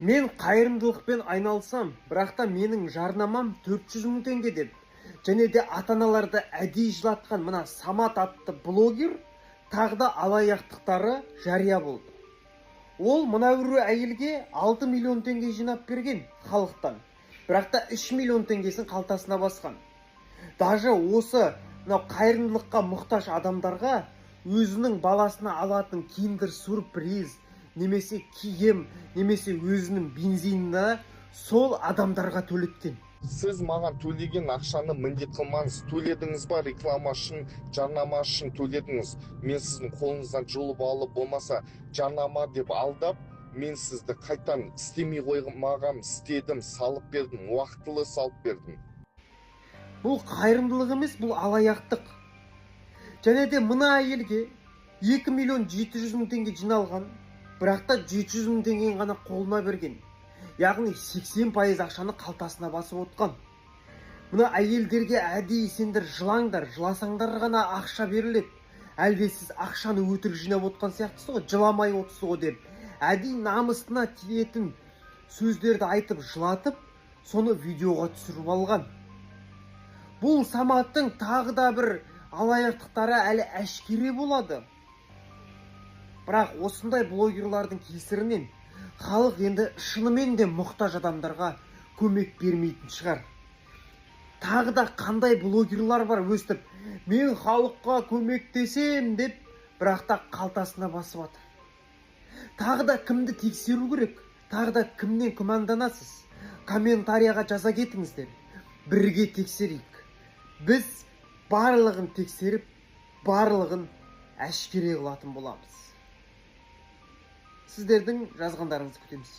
Мен қайырымдылықпен айналсам, бірақ та менің жарнамам 400 мың теңге деп. Және де ата-аналарды әдейі жылатқан мына Самат атты блогер тағы да алаяқтықтары жария болды. Ол мына бір әйелге 6 миллион теңге жинап берген халықтан. Бірақ та 3 миллион теңгесін қалтасына басқан. Даже осы қайырымдылыққа мұқтаж адамдарға өзінің баласына алатын киндер сюрприз, немесе киім, немесе өзінің бензиніне сол адамдарға төлеткен. Сіз маған төлеген ақшаны міндет қылмаңыз. Төледіңіз ба, реклама үшін, жарнама үшін төледіңіз. Мен сіздің қолыңыздан жұлып алып, болмаса жарнама деп алдап, мен сізді қайтан істемей қоймағам, істедім, салып бердім, уақытылы салып бердім. Бұл қайырымдылық емес, бұл алаяқтық. Және де мына әйелге 2 миллион 700 мың теңге жиналған, бірақ та 700 мың теңгені ғана қолына берген. Яғни 80% ақшаны қалтасына басып отқан. Мына әйелдерге әдейі сендер жылаңдар, жыласаңдар ғана ақша беріледі. Әлде сіз ақшаны өтірік жинап отқан сияқтысыз ғой, жыламай отырсыз ғой деп. Әдейі намысына тиетін сөздерді айтып жылатып, соны видеоға түсіріп алған. Бұл Саматтың тағы да бір алаяқтықтары әлі әшкере болады. Бірақ осындай блогерлардың кесірінен халық енді шынымен де мұқтаж адамдарға көмек бермейтін шығар. Тағы да қандай блогерлар бар өстіп, мен халыққа көмектесем деп, бірақ та қалтасына басып отыр. Тағы да кімді тексеру керек? Тағы да кімнен күмәнданасыз? Комментарияға жаза кетіңіздер. Бірге тексерейік. Біз барлығын тексеріп, барлығын әшкере қылатын боламыз. Сіздердің жазғандарыңызды күтеміз.